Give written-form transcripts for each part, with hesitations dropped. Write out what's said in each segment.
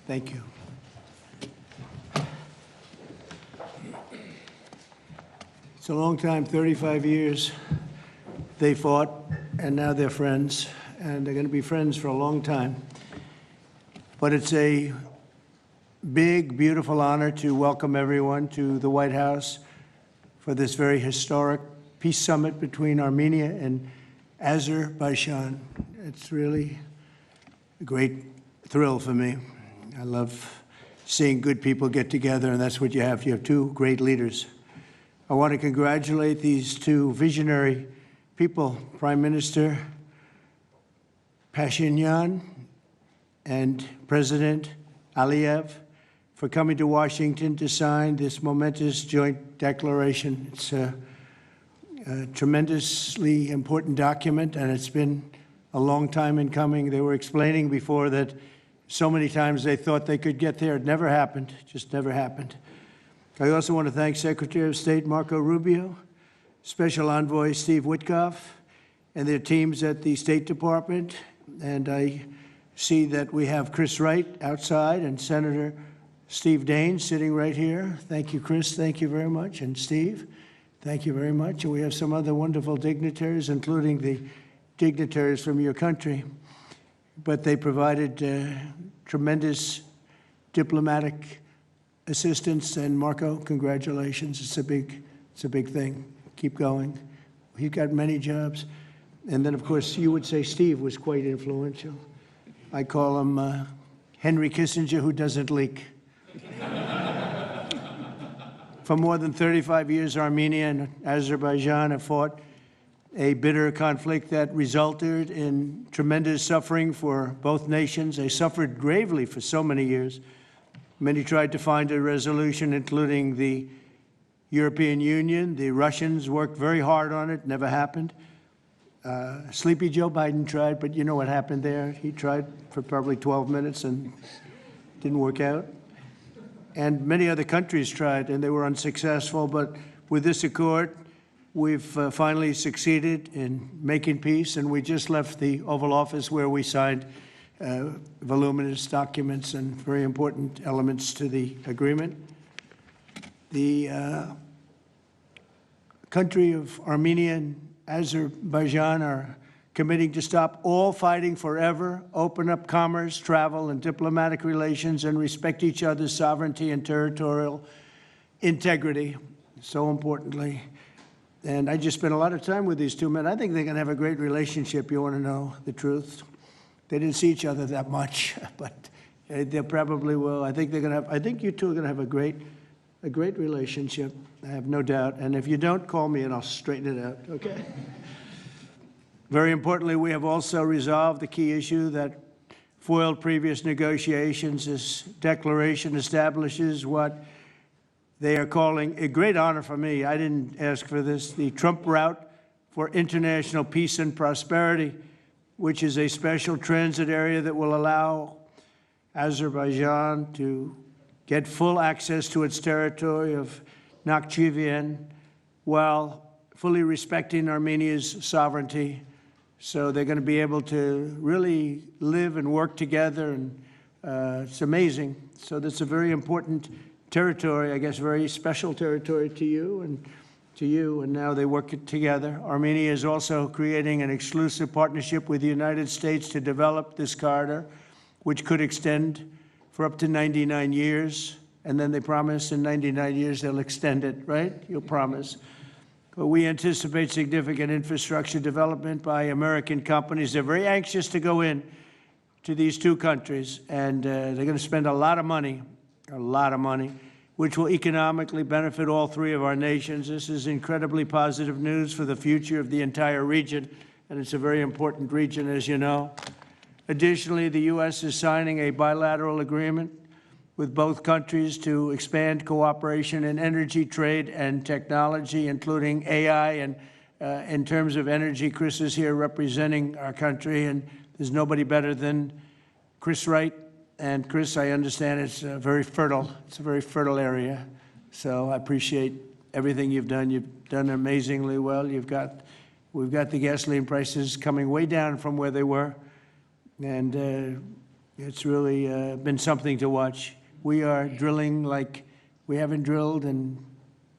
Thank you. It's a long time, 35 years they fought, and now they're friends, and they're going to be friends for a long time. But it's a big, beautiful honor to welcome everyone to the White House for this very historic peace summit between Armenia and Azerbaijan. It's really a great thrill for me. I love seeing good people get together, and that's what you have. You have two great leaders. I want to congratulate these two visionary people, Prime Minister Pashinyan and President Aliyev, for coming to Washington to sign this momentous joint declaration. It's a tremendously important document, and it's been a long time in coming. They were explaining before that so many times they thought they could get there. It never happened, just never happened. I also want to thank Secretary of State Marco Rubio, Special Envoy Steve Witkoff, and their teams at the State Department. And I see that we have Chris Wright outside and Senator Steve Daines sitting right here. Thank you, Chris. Thank you very much. And Steve, thank you very much. And we have some other wonderful dignitaries, including the dignitaries from your country. But they provided tremendous diplomatic assistance. And Marco, congratulations. It's a big thing. Keep going. He got many jobs. And then, of course, you would say Steve was quite influential. I call him Henry Kissinger, who doesn't leak. For more than 35 years, Armenia and Azerbaijan have fought a bitter conflict that resulted in tremendous suffering for both nations. They suffered gravely for so many years. Many tried to find a resolution, including the European Union. The Russians worked very hard on it, never happened. Sleepy Joe Biden tried, but you know what happened there. He tried for probably 12 minutes and didn't work out. And many other countries tried, and they were unsuccessful. But with this accord, we've finally succeeded in making peace, and we just left the Oval Office where we signed voluminous documents and very important elements to the agreement. The country of Armenia and Azerbaijan are committing to stop all fighting forever, open up commerce, travel, and diplomatic relations, and respect each other's sovereignty and territorial integrity, so importantly. And I just spent a lot of time with these two men. I think they're going to have a great relationship. You want to know the truth? They didn't see each other that much, but they probably will. I think they're going to have. I think you two are going to have a great relationship. I have no doubt. And if you don't, call me and I'll straighten it out. Okay. Very importantly, we have also resolved the key issue that foiled previous negotiations. This declaration establishes what they are calling a great honor for me. I didn't ask for this. The Trump route for international peace and prosperity, which is a special transit area that will allow Azerbaijan to get full access to its territory of Nakhchivan while fully respecting Armenia's sovereignty. So they're going to be able to really live and work together, and it's amazing. So that's a very important territory, I guess, very special territory to you, and now they work together. Armenia is also creating an exclusive partnership with the United States to develop this corridor, which could extend for up to 99 years. And then they promise in 99 years they'll extend it, right? You'll promise. But we anticipate significant infrastructure development by American companies. They're very anxious to go in to these two countries, and they're going to spend a lot of money, which will economically benefit all three of our nations. This is incredibly positive news for the future of the entire region, and it's a very important region, as you know. Additionally, the U.S. is signing a bilateral agreement with both countries to expand cooperation in energy, trade, and technology, including AI. And in terms of energy, Chris is here representing our country, and there's nobody better than Chris Wright. And Chris, I understand it's very fertile. It's a very fertile area. So I appreciate everything you've done. You've done amazingly well. We've got the gasoline prices coming way down from where they were. And It's really been something to watch. We are drilling like we haven't drilled in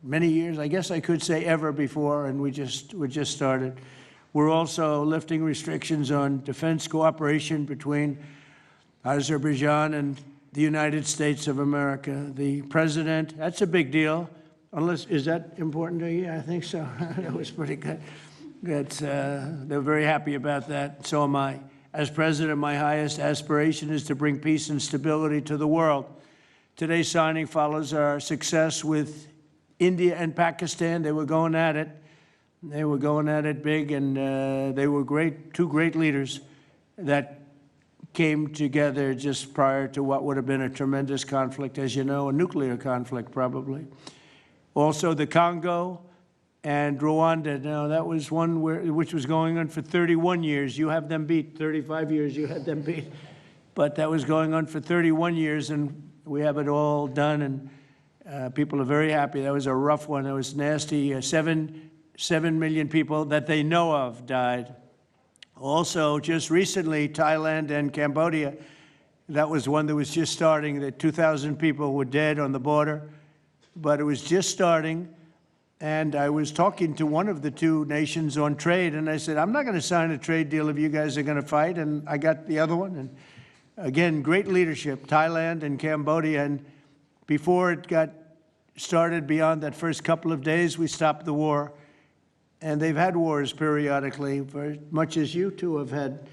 many years. I guess I could say ever before, and we just started. We're also lifting restrictions on defense cooperation between Azerbaijan and the United States of America. The president, that's a big deal. Unless, is that important to you? I think so. That was pretty good. They're very happy about that. So am I. As president, my highest aspiration is to bring peace and stability to the world. Today's signing follows our success with India and Pakistan. They were going at it. They were going at it big, and they were great, two great leaders that came together just prior to what would have been a tremendous conflict, as you know, a nuclear conflict probably. Also the Congo and Rwanda. Now that was one which was going on for 31 years. You have them beat. 35 years you had them beat. But that was going on for 31 years, and we have it all done, and people are very happy. That was a rough one. That was nasty. 7 million people that they know of died. Also, just recently, Thailand and Cambodia, that was one that was just starting. That 2,000 people were dead on the border, but it was just starting. And I was talking to one of the two nations on trade, and I said, I'm not going to sign a trade deal if you guys are going to fight. And I got the other one. And again, great leadership, Thailand and Cambodia. And before it got started, beyond that first couple of days, we stopped the war. And they've had wars periodically, very much as you two have had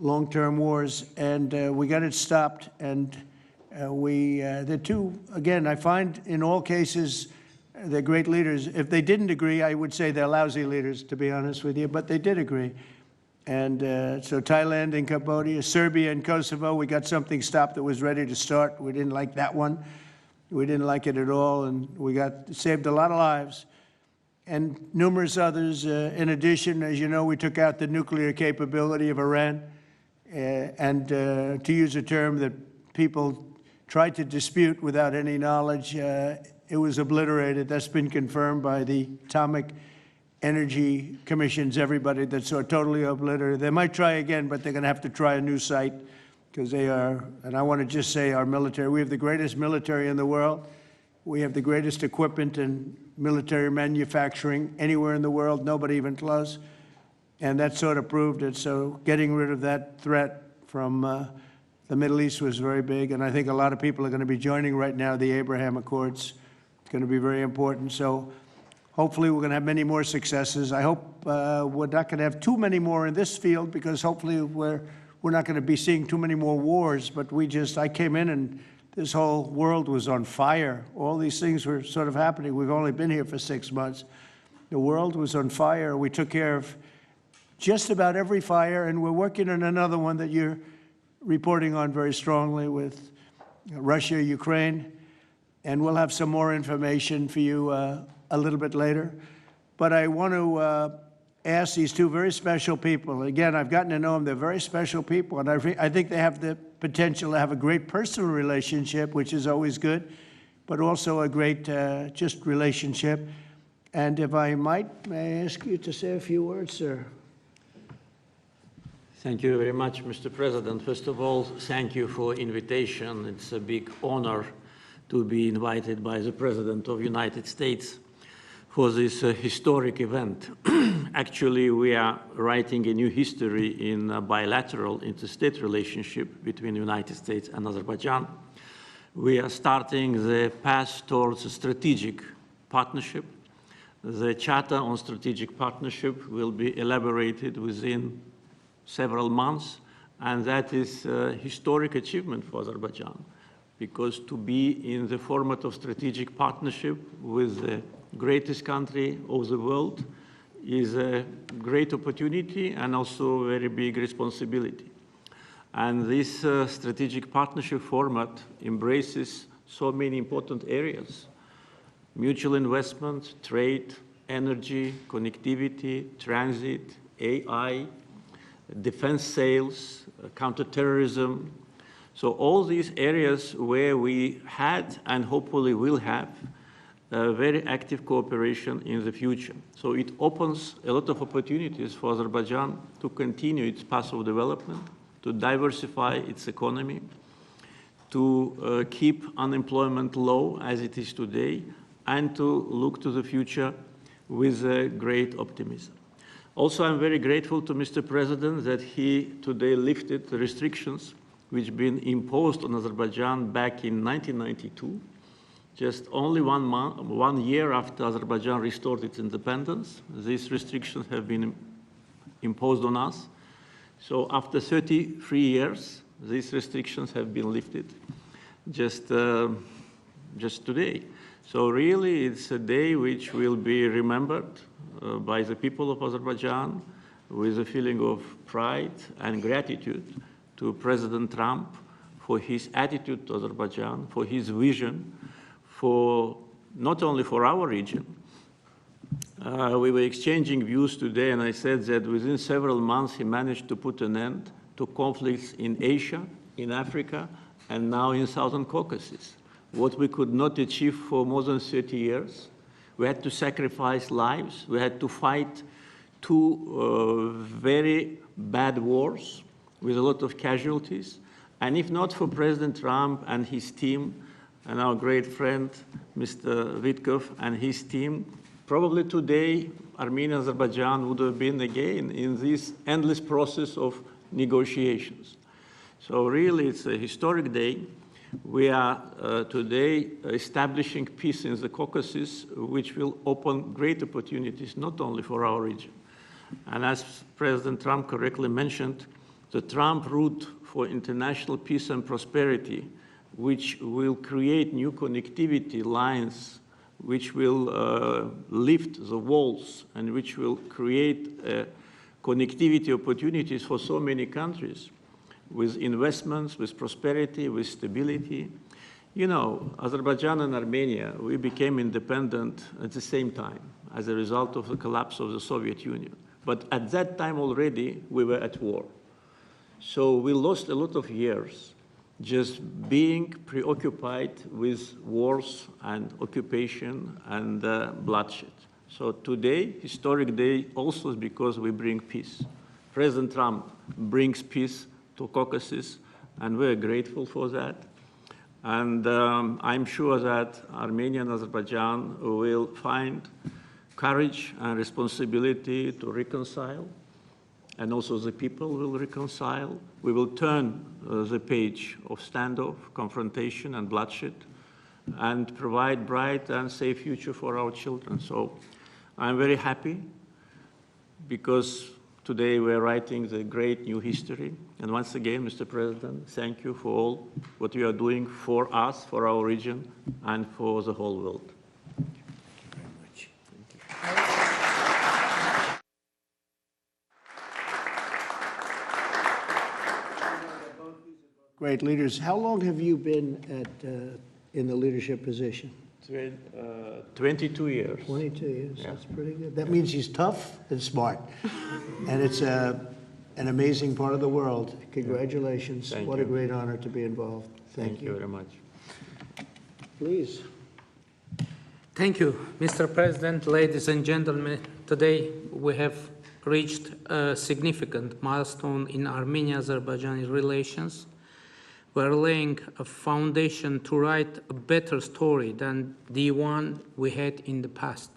long-term wars. And we got it stopped. And the two, again, I find in all cases, they're great leaders. If they didn't agree, I would say they're lousy leaders, to be honest with you, but they did agree. And so Thailand and Cambodia, Serbia and Kosovo, we got something stopped that was ready to start. We didn't like that one. We didn't like it at all, and we saved a lot of lives. And numerous others. In addition, as you know, we took out the nuclear capability of Iran. And to use a term that people tried to dispute without any knowledge, it was obliterated. That's been confirmed by the Atomic Energy Commissions, everybody, that's totally obliterated. They might try again, but they're going to have to try a new site because they are, and I want to just say our military, we have the greatest military in the world. We have the greatest equipment and military manufacturing anywhere in the world, nobody even close. And that sort of proved it. So getting rid of that threat from the Middle East was very big. And I think a lot of people are going to be joining right now the Abraham Accords. It's going to be very important. So hopefully we're going to have many more successes. I hope we're not going to have too many more in this field because hopefully we're not going to be seeing too many more wars. But I came in and this whole world was on fire. All these things were sort of happening. We've only been here for 6 months. The world was on fire. We took care of just about every fire, and we're working on another one that you're reporting on very strongly with Russia, Ukraine, and we'll have some more information for you a little bit later. But I want to ask these two very special people. Again, I've gotten to know them. They're very special people, and I think they have the potential to have a great personal relationship, which is always good, but also a great just relationship. And if I might, may I ask you to say a few words, sir? Thank you very much, Mr. President. First of all, thank you for invitation. It's a big honor to be invited by the President of the United States for this historic event. Actually, we are writing a new history in a bilateral interstate relationship between the United States and Azerbaijan. We are starting the path towards a strategic partnership. The Charter on Strategic Partnership will be elaborated within several months, and that is a historic achievement for Azerbaijan, because to be in the format of strategic partnership with the greatest country of the world is a great opportunity and also a very big responsibility. And this strategic partnership format embraces so many important areas: mutual investment, trade, energy, connectivity, transit, AI, defense sales, counterterrorism. So all these areas where we had and hopefully will have very active cooperation in the future. So it opens a lot of opportunities for Azerbaijan to continue its path of development, to diversify its economy, to keep unemployment low as it is today, and to look to the future with great optimism. Also, I'm very grateful to Mr. President that he today lifted the restrictions which have been imposed on Azerbaijan back in 1992, just only 1 year after Azerbaijan restored its independence. These restrictions have been imposed on us. So after 33 years, these restrictions have been lifted just today. So really, it's a day which will be remembered by the people of Azerbaijan with a feeling of pride and gratitude to President Trump for his attitude to Azerbaijan, for his vision, for not only for our region. We were exchanging views today, and I said that within several months he managed to put an end to conflicts in Asia, in Africa, and now in Southern Caucasus. What we could not achieve for more than 30 years. We had to sacrifice lives. We had to fight two very bad wars with a lot of casualties. And if not for President Trump and his team, and our great friend, Mr. Vitkov and his team, probably today, Armenia and Azerbaijan would have been again in this endless process of negotiations. So really, it's a historic day. We are today establishing peace in the Caucasus, which will open great opportunities, not only for our region. And as President Trump correctly mentioned, the Trump route for international peace and prosperity, which will create new connectivity lines, which will lift the walls, and which will create connectivity opportunities for so many countries, with investments, with prosperity, with stability. You know, Azerbaijan and Armenia, we became independent at the same time as a result of the collapse of the Soviet Union. But at that time already, we were at war. So we lost a lot of years just being preoccupied with wars and occupation and bloodshed. So today, historic day, also is because we bring peace. President Trump brings peace to Caucasus, and we're grateful for that. And I'm sure that Armenia and Azerbaijan will find courage and responsibility to reconcile, and also the people will reconcile. We will turn the page of standoff, confrontation, and bloodshed, and provide bright and safe future for our children. So I'm very happy because today we're writing the great new history. And once again, Mr. President, thank you for all what you are doing for us, for our region, and for the whole world. Thank you very much. Great leaders. How long have you been in the leadership position? 22 years. 22 years. Yeah. That's pretty good. That means he's tough and smart. And it's an amazing part of the world. Congratulations. Thank what you. a great honor to be involved. Thank you very much. Please. Thank you, Mr. President, ladies and gentlemen. Today we have reached a significant milestone in Armenia-Azerbaijan relations. We're laying a foundation to write a better story than the one we had in the past.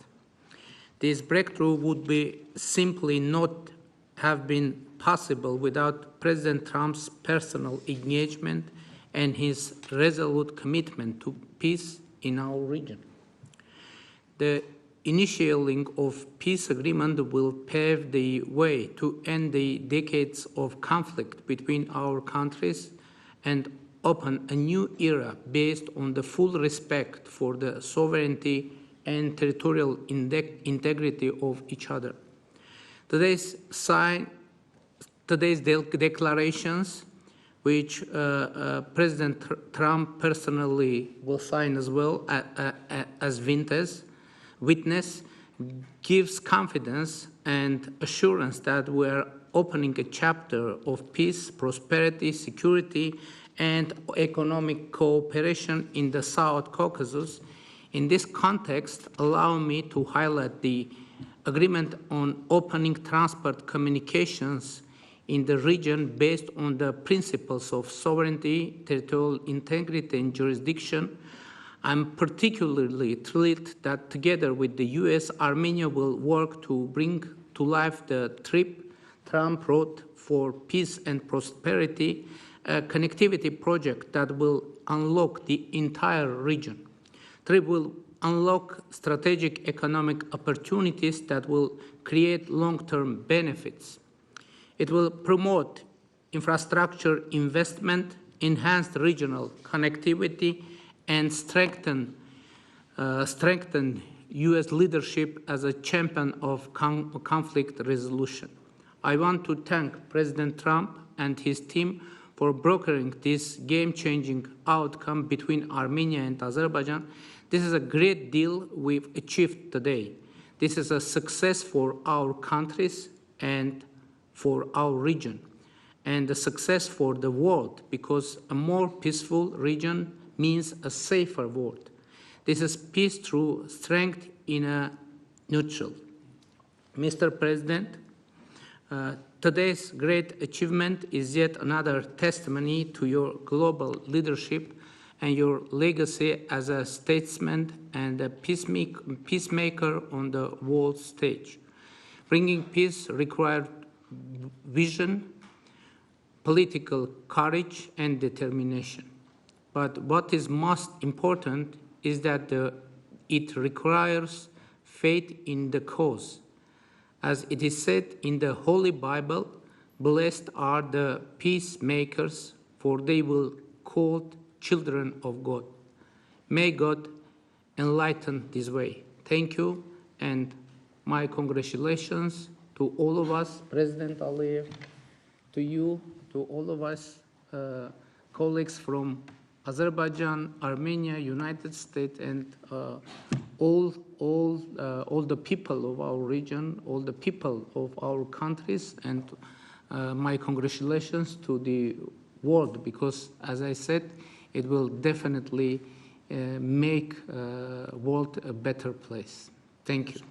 This breakthrough would be simply not have been possible without President Trump's personal engagement and his resolute commitment to peace in our region. The initiating of peace agreement will pave the way to end the decades of conflict between our countries and open a new era based on the full respect for the sovereignty and territorial integrity of each other. Today's declarations, which President Trump personally will sign as well as witness, gives confidence and assurance that we are opening a chapter of peace, prosperity, security, and economic cooperation in the South Caucasus. In this context, allow me to highlight the agreement on opening transport communications in the region based on the principles of sovereignty, territorial integrity, and jurisdiction. I'm particularly thrilled that together with the US, Armenia will work to bring to life the Trump Road for Peace and Prosperity, a connectivity project that will unlock the entire region. TRIP will unlock strategic economic opportunities that will create long-term benefits. It will promote infrastructure investment, enhance regional connectivity, and strengthen U.S. leadership as a champion of conflict resolution. I want to thank President Trump and his team for brokering this game-changing outcome between Armenia and Azerbaijan. This is a great deal we've achieved today. This is a success for our countries and for our region, and a success for the world, because a more peaceful region means a safer world. This is peace through strength in a neutral. Mr. President, today's great achievement is yet another testimony to your global leadership and your legacy as a statesman and a peacemaker on the world stage. Bringing peace required vision, political courage, and determination. But what is most important is that it requires faith in the cause. As it is said in the Holy Bible, blessed are the peacemakers, for they will be called children of God. May God enlighten this way. Thank you, and my congratulations to all of us, President Aliyev, to you, to all of us, colleagues from Azerbaijan, Armenia, United States, and all the people of our region, all the people of our countries, and my congratulations to the world, because, as I said, it will definitely make the world a better place. Thank you.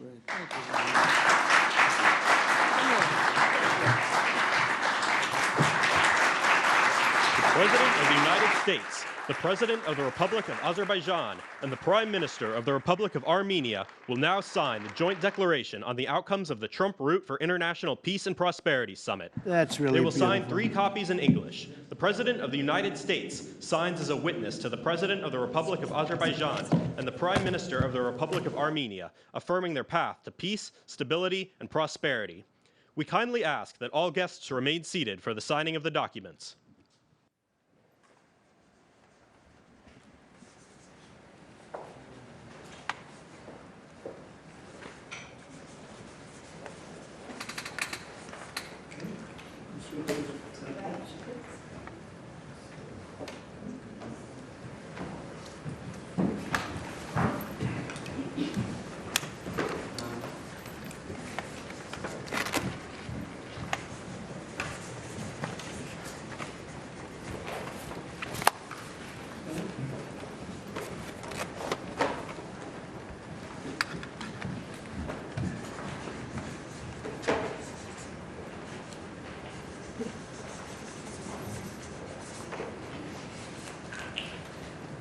President of the United States, the President of the Republic of Azerbaijan, and the Prime Minister of the Republic of Armenia will now sign the joint declaration on the outcomes of the Trump Route for International Peace and Prosperity Summit. That's really They will beautiful. sign 3 copies in English. The President of the United States signs as a witness to the President of the Republic of Azerbaijan and the Prime Minister of the Republic of Armenia, affirming their path to peace, stability, and prosperity. We kindly ask that all guests remain seated for the signing of the documents.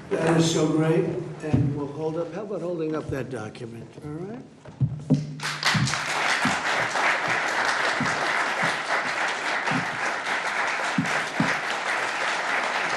That is so great, and we'll hold up, how about holding up that document, all right?